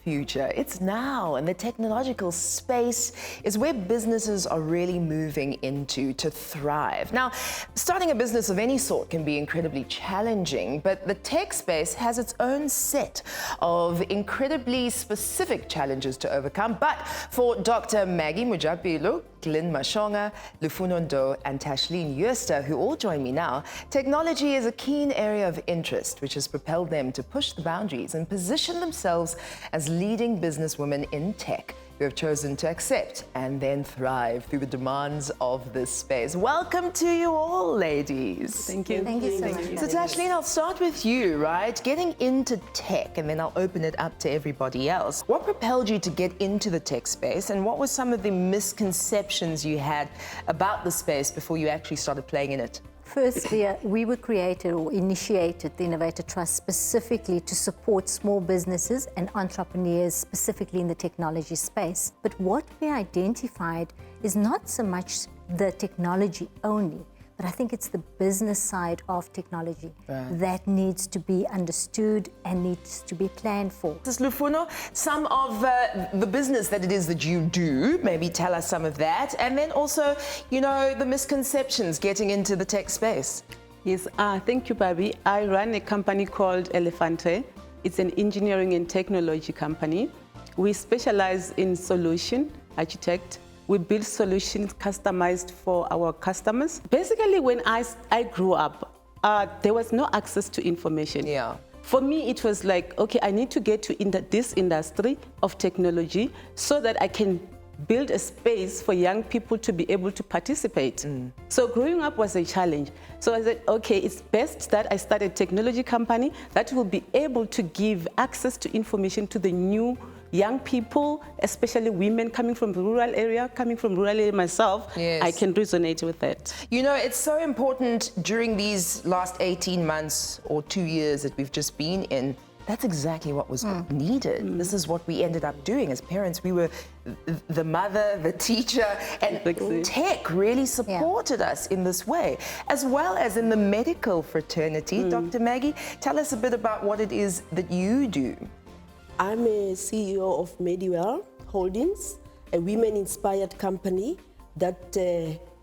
future. It's now, and the technological space is where businesses are really moving into to thrive. Now, starting a business of any sort can be incredibly challenging, but the tech space has its own set of incredibly specific challenges to overcome. But for Dr. Maggie Mojapelo, Glynn Mashonga, Lufuno Ndou, and Tashline Jooste, who all join me now, technology is a keen area of interest, which has propelled them to push the boundaries and position themselves as leading businesswomen in tech, who have chosen to accept and then thrive through the demands of this space. Welcome to you all, ladies. Thank you. Thank you so much. So Tashline, I'll start with you, right? Getting into tech, and then I'll open it up to everybody else. What propelled you to get into the tech space, and what were some of the misconceptions you had about the space before you actually started playing in it? Firstly, we were created or initiated the Innovator Trust specifically to support small businesses and entrepreneurs, specifically in the technology space. But what we identified is not so much the technology only, but I think it's the business side of technology that needs to be understood and needs to be planned for. This is Lufuno, some of the business that it is that you do, maybe tell us some of that, and then also, you know, the misconceptions getting into the tech space. Yes, thank you, Pabi. I run a company called Elephante. It's an engineering and technology company. We specialize in solution architect. We build solutions customized for our customers. Basically, when I grew up, there was no access to information. Yeah. For me, it was like, okay, I need to get to this industry of technology so that I can build a space for young people to be able to participate. So growing up was a challenge. So I said, okay, it's best that I start a technology company that will be able to give access to information to the new young people, especially women coming from the rural area, myself. Yes. I can resonate with that. You know, it's so important during these last 18 months or 2 years that we've just been in. That's exactly what was needed. This is what we ended up doing as parents. We were the mother, the teacher, and tech really supported us in this way, as well as in the medical fraternity. Dr. Maggie, tell us a bit about what it is that you do. I'm a CEO of Mediwell Holdings, a women-inspired company that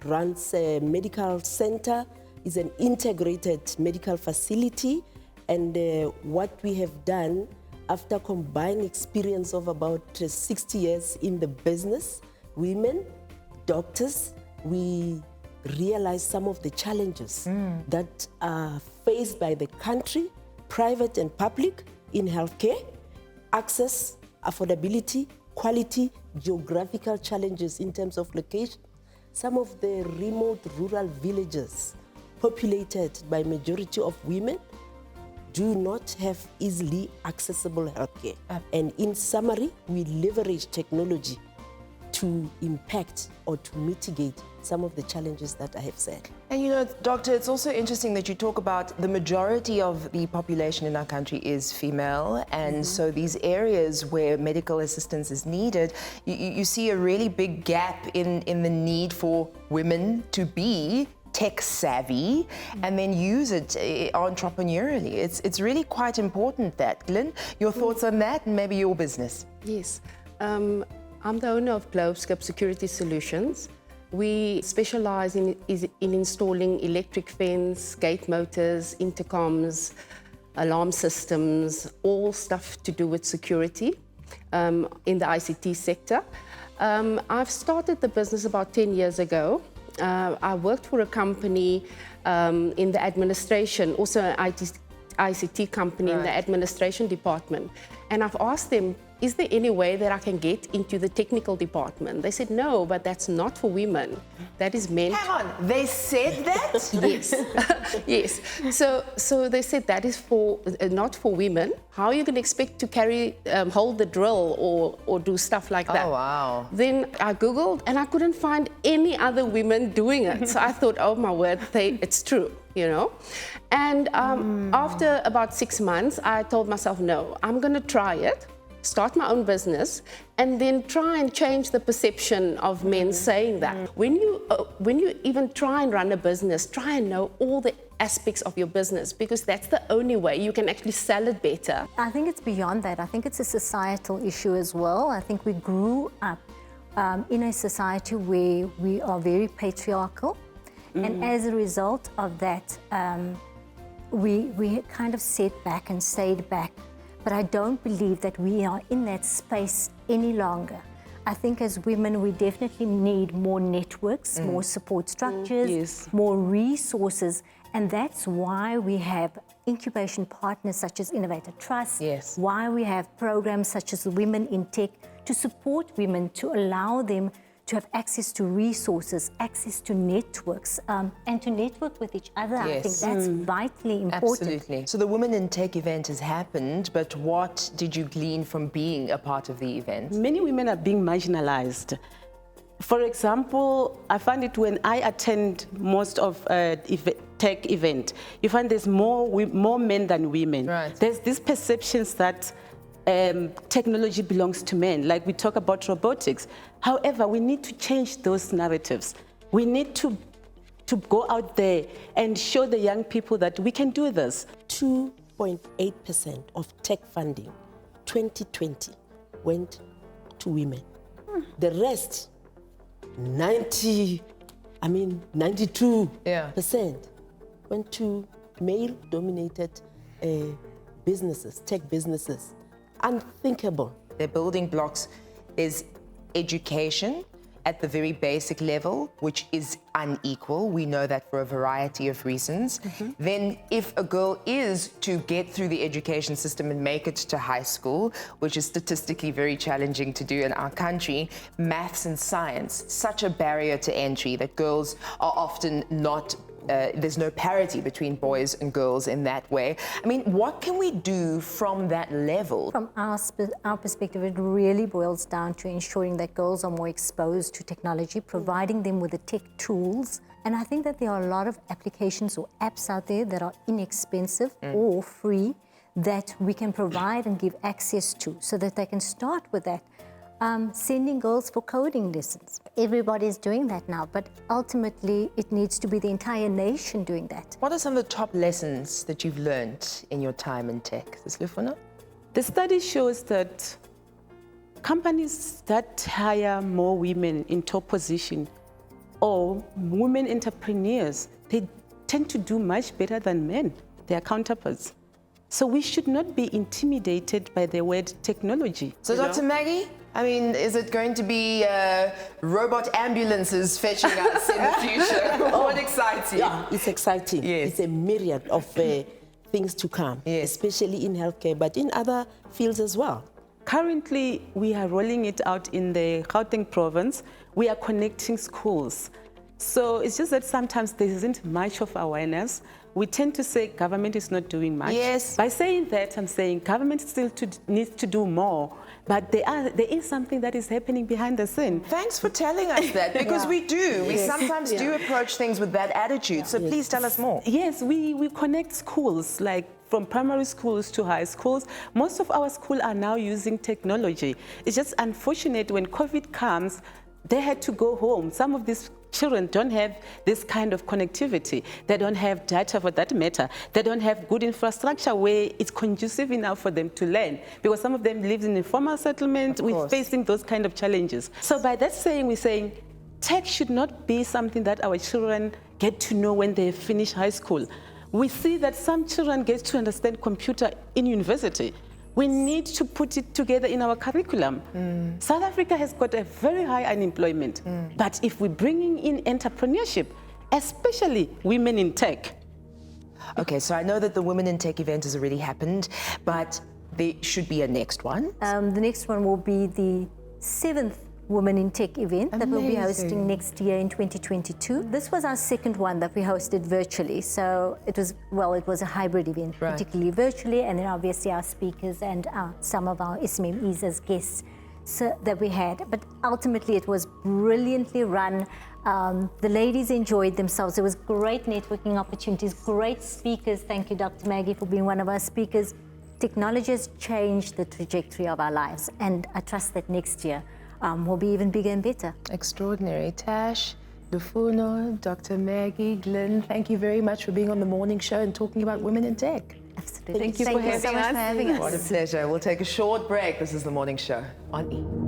runs a medical center, is an integrated medical facility. And what we have done, after combined experience of about 60 years in the business, women, doctors, we realized some of the challenges that are faced by the country, private and public, in healthcare. Access, affordability, quality, geographical challenges in terms of location. Some of the remote rural villages populated by majority of women do not have easily accessible healthcare. And in summary, we leverage technology to impact or to mitigate some of the challenges that I have said. And you know, Doctor, it's also interesting that you talk about the majority of the population in our country is female, and so these areas where medical assistance is needed, you see a really big gap in the need for women to be tech savvy and then use it entrepreneurially. It's really quite important that. Glynn, your thoughts on that and maybe your business? Yes. I'm the owner of Globescope Security Solutions. We specialize in installing electric fence, gate motors, intercoms, alarm systems, all stuff to do with security in the ICT sector. I've started the business about 10 years ago. I worked for a company in the administration, also an ICT company in the administration department. And I've asked them, is there any way that I can get into the technical department? They said, no, but that's not for women. That is meant... Hang on, they said that? Yes, yes. So they said that is for not for women. How are you going to expect to hold the drill or do stuff like that? Oh, wow. Then I Googled and I couldn't find any other women doing it. So I thought, oh my word, it's true, you know. And after about 6 months, I told myself, no, I'm going to try it. Start my own business, and then try and change the perception of men saying that. When you even try and run a business, try and know all the aspects of your business, because that's the only way you can actually sell it better. I think it's beyond that. I think it's a societal issue as well. I think we grew up in a society where we are very patriarchal. And as a result of that, we kind of sat back and stayed back. But I don't believe that we are in that space any longer. I think as women, we definitely need more networks, more support structures, more resources. And that's why we have incubation partners such as Innovator Trust, why we have programs such as Women in Tech to support women, to allow them to have access to resources, access to networks, and to network with each other. I think that's vitally important. Absolutely. So the Women in Tech event has happened, but what did you glean from being a part of the event? Many women are being marginalized. For example, I find it when I attend most of tech event, you find there's more men than women. Right. There's these perceptions that technology belongs to men, like we talk about robotics. However, we need to change those narratives. We need to go out there and show the young people that we can do this. 2.8% of tech funding 2020 went to women. The rest, 92% went to male-dominated businesses, tech businesses. Unthinkable. The building blocks is education at the very basic level, which is unequal. We know that for a variety of reasons. Then if a girl is to get through the education system and make it to high school, which is statistically very challenging to do in our country, maths and science, such a barrier to entry that girls are often not there's no parity between boys and girls in that way. I mean, what can we do from that level? From our perspective, it really boils down to ensuring that girls are more exposed to technology, providing them with the tech tools. And I think that there are a lot of applications or apps out there that are inexpensive or free that we can provide and give access to so that they can start with that. Sending girls for coding lessons. Everybody's doing that now, but ultimately it needs to be the entire nation doing that. What are some of the top lessons that you've learned in your time in tech? Is this Lufuno? The study shows that companies that hire more women in top position or women entrepreneurs, they tend to do much better than men, their counterparts. So we should not be intimidated by the word technology. So Dr. Maggie, I mean, is it going to be robot ambulances fetching us in the future? What excites you? Yeah, it's exciting. Yes. It's a myriad of things to come, especially in healthcare, but in other fields as well. Currently, we are rolling it out in the Gauteng province. We are connecting schools. So it's just that sometimes there isn't much of awareness. We tend to say government is not doing much. Yes. By saying that, I'm saying government still needs to do more. But there is something that is happening behind the scene. Thanks for telling us that, because we do. We sometimes do approach things with that attitude. So please tell us more. Yes, we connect schools, like from primary schools to high schools. Most of our schools are now using technology. It's just unfortunate when COVID comes, they had to go home. Some of these children don't have this kind of connectivity. They don't have data for that matter. They don't have good infrastructure where it's conducive enough for them to learn, because some of them live in informal settlement. We're facing those kind of challenges. So by that saying, we're saying tech should not be something that our children get to know when they finish high school. We see that some children get to understand computer in university. We need to put it together in our curriculum. South Africa has got a very high unemployment, but if we're bringing in entrepreneurship, especially women in tech. Okay, so I know that the Women in Tech event has already happened, but there should be a next one. The next one will be the 7th Women in Tech event that we'll be hosting next year in 2022. This was our second one that we hosted virtually. So it was a hybrid event, particularly virtually, and then obviously our speakers and some of our SMMEs as guests that we had. But ultimately it was brilliantly run. The ladies enjoyed themselves. There was great networking opportunities, great speakers. Thank you, Dr. Maggie, for being one of our speakers. Technology has changed the trajectory of our lives, and I trust that next year will be even bigger and better. Extraordinary. Tash, Lufuno, Dr. Maggie, Glynn, thank you very much for being on the morning show and talking about women in tech. Absolutely. Thank you for so much for having us. What a pleasure. We'll take a short break. This is the morning show on E!